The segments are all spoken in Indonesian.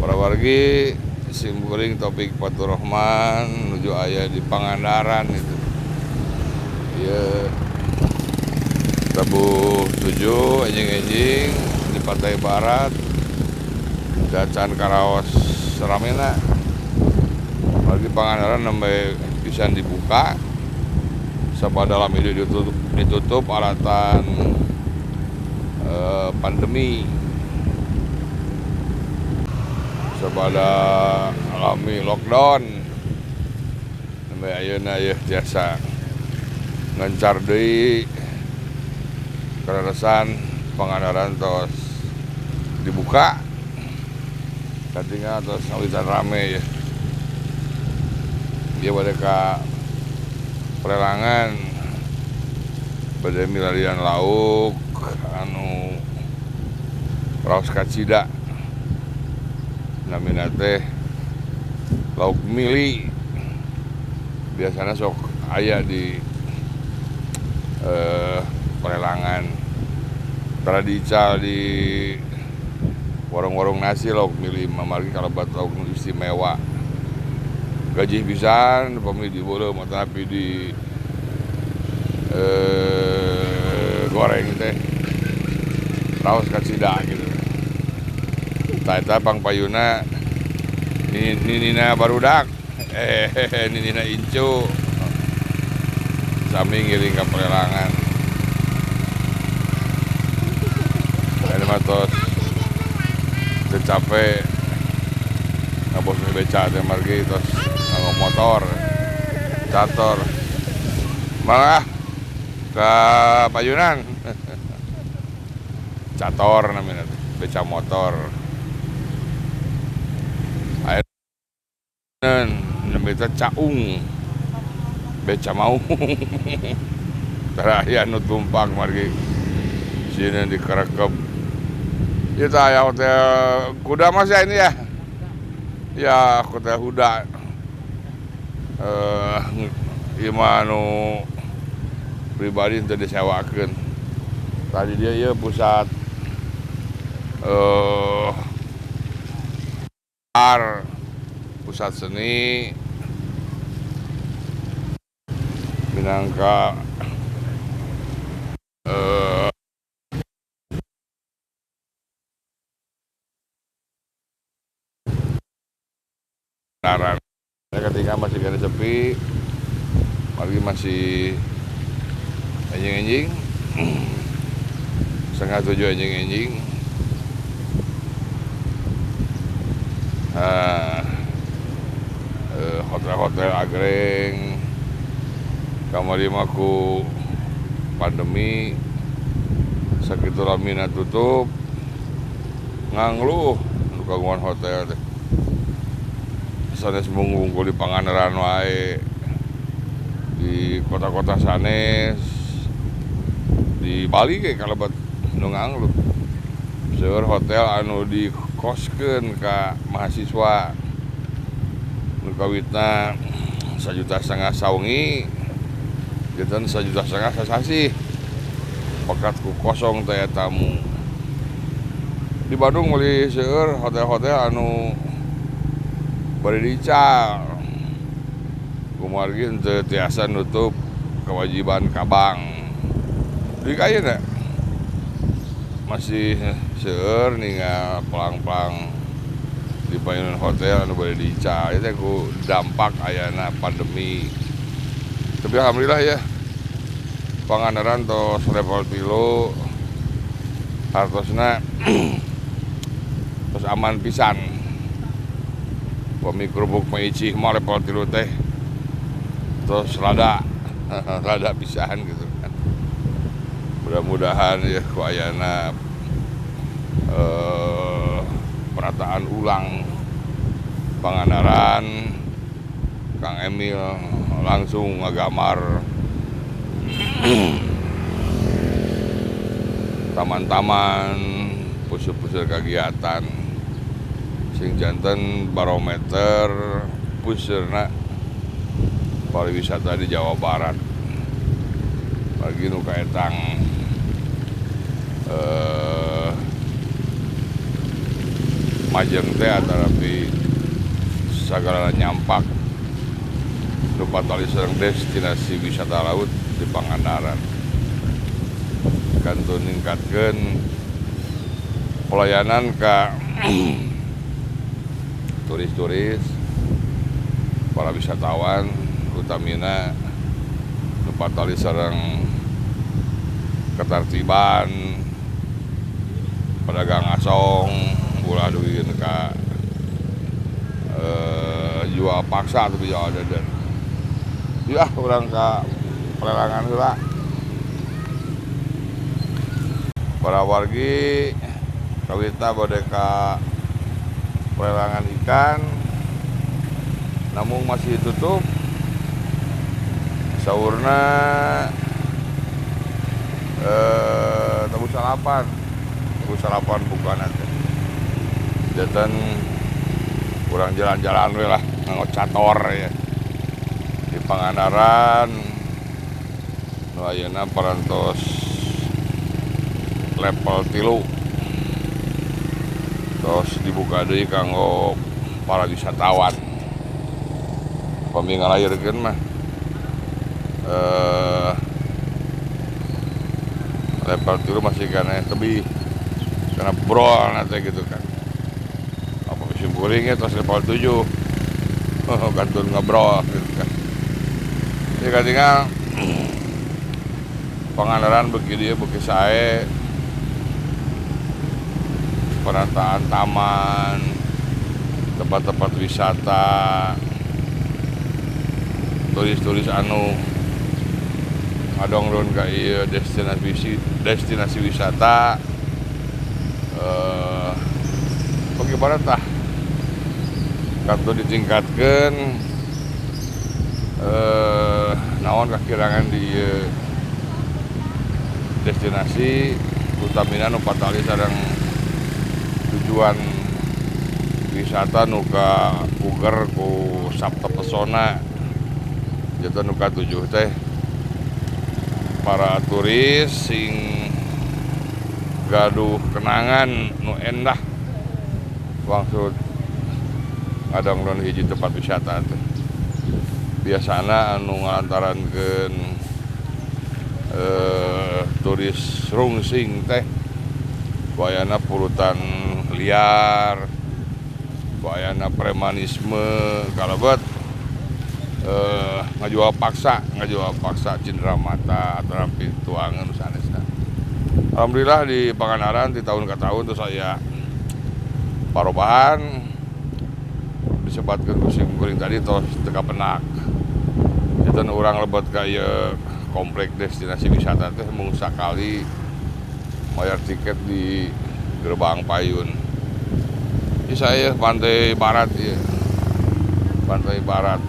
para wargi simkuring topik Faturrahman menuju aya di Pangandaran itu. Ieu Tabuh 7 enjing-enjing di Pantai Barat. Dacan karaos ramena. Wargi Pangandaran nembe pisan dibuka. Sabada dalam itu ditutup alatan pandemi. Sabada alami lockdown. Nembe ayeuna ieu tiasa ngencar deui kareresan Pangandaran tos dibuka. Katingal tos ngawitan rame ya. Dia bade ka Plelangan bade milarian lauk anu raos kacida namina teh lauk mili biasanya sok aya di Plelangan tara diical di warung-warung nasi lauk mili mamargi kalabat lauk istimewa gaji pisan pami di beuleum tapi di goreng teh raos kacida gitu. Eta pangpayuna ninina barudak ninina incu sami ngiring ka Plelangan. Ane matos teu capek ngabos beca teh margi tos nganggo motor cator malah ke payunan cator namanya beca motor ayeuna nembe teh caung beca maung tara aya nu tumpak margi sieun dikerekep ieu teh aya hotel kuda Mas ya ini ya. Ya, hotel Huda. Ieu mah anu pribadi teu disewakeun. Tadi dia ieu pusat pusat seni minangka Naran. Ketika masih gak sepi, lagi masih enjing-enjing, 6:30 enjing-enjing. Hotel-hotel agreng, kamari mah ku pandemi, sakitu lamina tutup, ngangluh nu kagungan hotel teh. Sanes mungkul di Pangandaran wae di kota-kota sanes di Bali ge kalabat nu ngangluh seueur hotel anu dikoskeun ka mahasiswa nu kawitna 1,5 juta sawengi janten 1,5 juta sasasi pakat ku kosong teh tamu. Di Bandung meuli seueur hotel-hotel anu bari diical kumargi teu tiasa nutup kewajiban kabang. Di ayeuna masih seueur ningal pelang-pelang di payunan hotel anu bari diical eta ku dampak ayana pandemi. Tapi alhamdulillah ya Pangandaran tos level 3 hartosna tos aman pisan. Pami kerupuk maicih mah level 3 teh terus rada pisahan gitu kan. Mudah-mudahan ya ku ayana perataan ulang Pangandaran Kang Emil langsung ngagamar taman-taman puseur-puseur kegiatan sing janten barometer puseurna pariwisata di Jawa Barat. Bagi nu kaetang Majeng teh antara sagala nyampak nu patali sareng destinasi wisata laut di Pangandaran. Kantu ningkatkeun pelayanan ka turis-turis, para wisatawan, utamina nu patali sareng ketertiban pedagang asong ulah duwieun ka jual paksa atau jual dadan. Ya urang ka pelelangan heula. Para wargi kawitna bade ka pelelangan ikan namun masih tutup. Saurna tabu salapan bukan nanti. Jatan kurang jalan-jalan we lah nganggo cator ya. Di Pangandaran nu ayeuna parantos level 3 terus dibuka deui kanggo para wisatawan. Pami ngalairkeun mah level 3 masih kana tebih karena brol nanti gitu kan. Apa musim kuringnya terus level 7 kantun ngobrol gitu kan. Jadi katingal Pangandaran beuki dieu beuki sae penataan taman, tempat-tempat wisata, turis-turis anu ngadongron ka ieu destinasi wisata bagaimana tah kantu ditingkatkeun naon kakirangan di destinasi utamina nu patali sareng tujuan wisata nu ka puger ku Sabta Pesona jatuh nu ka 7 teh para turis sing gaduh kenangan nu endah maksud ngadongron hiji tempat wisata teh. Biasana anu ngalantarankeun turis rungsing teh bayana pulutan liar, bayana premanisme, kalebet ngajual paksa cindera mata atau pintuangan sanesna. Alhamdulillah di Pangandaran di tahun ke tahun terus saya parobahan disebatkeun musim kuring tadi terus teka penak. Itu urang lebet ka ieu komplek destinasi wisata teh mung sakali bayar tiket di Gerbang Payun. Ini saya pantai barat ya. Pantai barat.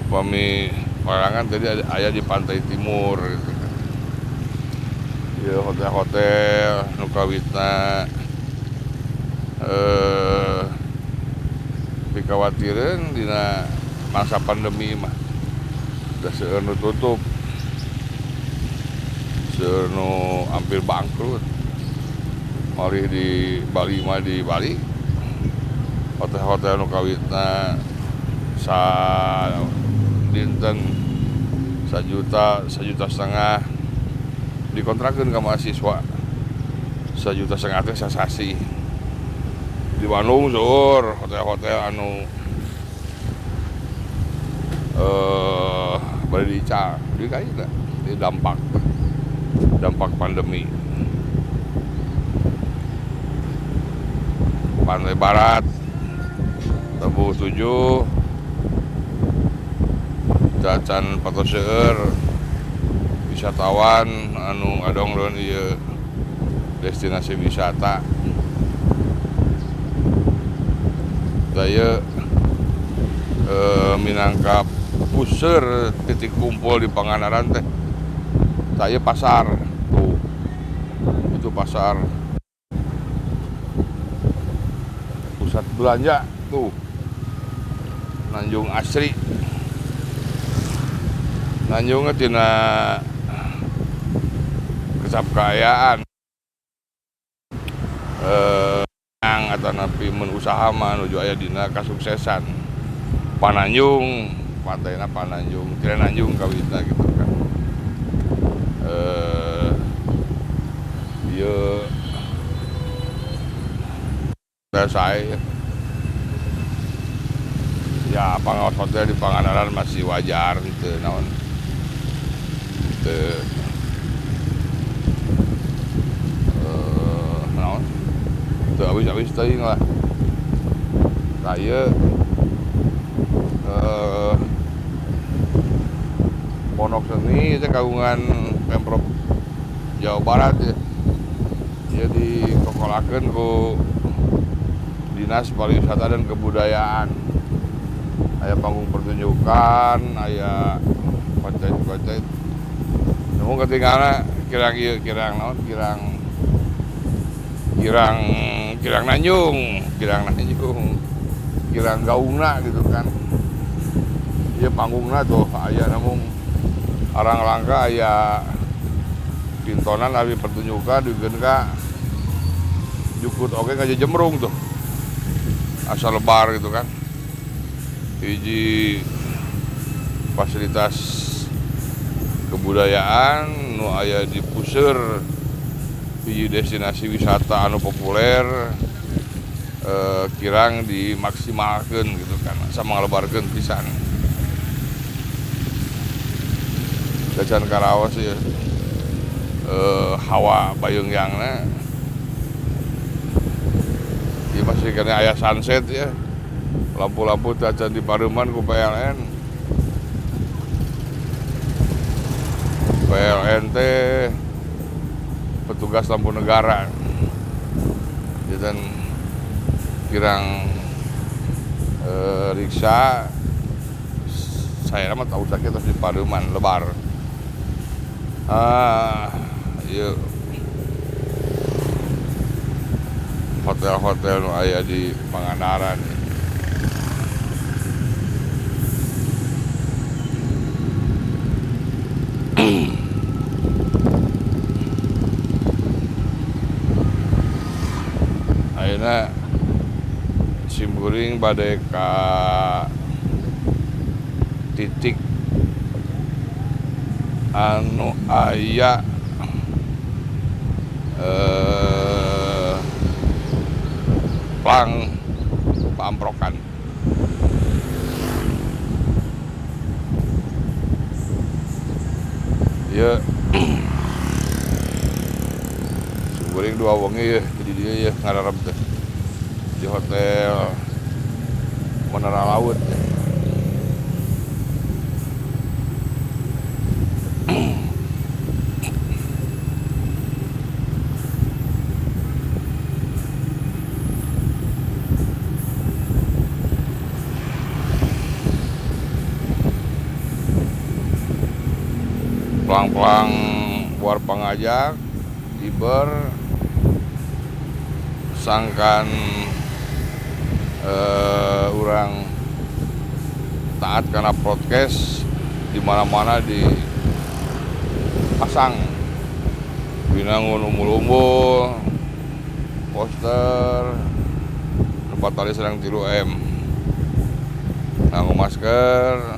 Upami pelelangan tadi aya di pantai timur gitu kan. Ya hotel-hotel nu kawitna dikhawatirkeun dina masa pandemi mah udah seueur nu tutup, seueur nu hampir bangkrut. Mari di Bali mah di Bali hotel-hotel nu kawitna dinten 1,5 juta dikontrakkeun ka mahasiswa 1,5 juta teh sasasi. Di Bandung seueur hotel-hotel anu bari dica di kaina di dampak pandemi. Pantai Barat Tebu 7 Cacan Patoseur wisatawan anu ngadongron ieu destinasi wisata. Saya minangka puseur titik kumpul di Pangandaran teh. Saya pasar tuh. Itu pasar pusat belanja tuh. Nanjung Asri. Nanjung tina kesap kaayaan. menang atau napi menusaha menuju aya dina kasuksesan. Pananjung, pantainya Pananjung, Tirenanjung kawitna gitu kan. Ieu saya ya pangaos hotel di Pangandaran masih wajar gitu naon teu naon teu awis-awis teuing lah. Saya Pondok Seni itu kagungan Pemprov Jawa Barat ya. Dia dikokolakeun ku Dinas Pariwisata dan Kebudayaan. Aya panggung pertunjukan, aya konten-konten. Namun ketinggalan kirang ieu kirang naon kirang Nanjung, kirang gaungna gitu kan. Ieu panggungna tuh aya namun arang langka aya pintonan abi pertunjukan dikeun ka jukut oge ka Jembrung tuh. Asal lebar gitu kan. Hiji fasilitas kebudayaan nu aya di puseur hiji destinasi wisata anu populer kirang dimaksimalkeun gitu kan sama ngalebarkeun pisan. Gacan karaos ya hawa Bayungyangna ieu masih kena aya sunset ya. Lampu-lampu cacan di Pareuman ku PLN. PLN teh petugas lampu negara. Dan kirang riksa saya mah tahu sakit terus di Pareuman lebar. Ieu hotel-hotel nu aya di Pangandaran. Ayeuna simkuring bade ka titik anu aya Pamprokan. Ieu simkuring dua wengi ya di dieu ya ngararep teh di hotel Menara Laut ya. Pelang-pelang buar pangajak Iber sangkan urang taat karena podcast di mana-mana dipasang binangun umbul-umbul poster tempat tali sedang 3M nganggo masker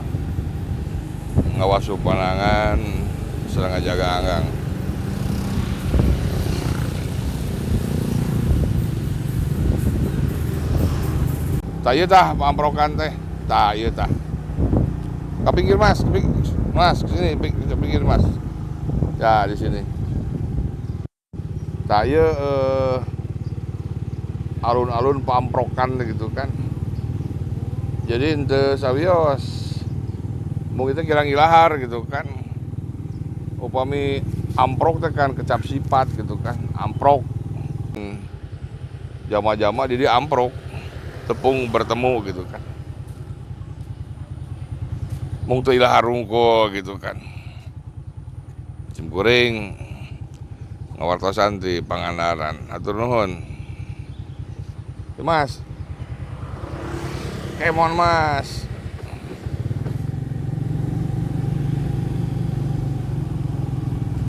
ngawasu panangan sedang ngajaga anggang. Tah ieu tah pamprokan teh. Tah ieu tah. Ka pinggir Mas, Mas kesini pinggir Mas. Ya di sini. Tah ieu alun-alun pamprokan gitu kan. Jadi henteu sawios. Mung kita kirang ilahar gitu kan. Upami amprok teh kan kecap sifat gitu kan. Amprok. Jama-jama di dia amprok. Tepung bertemu gitu kan. Mung teu ilahar rungkul gitu kan. Simkuring ngawartosan di Pangandaran. Hatur nuhun. Mas. Kemon Mas.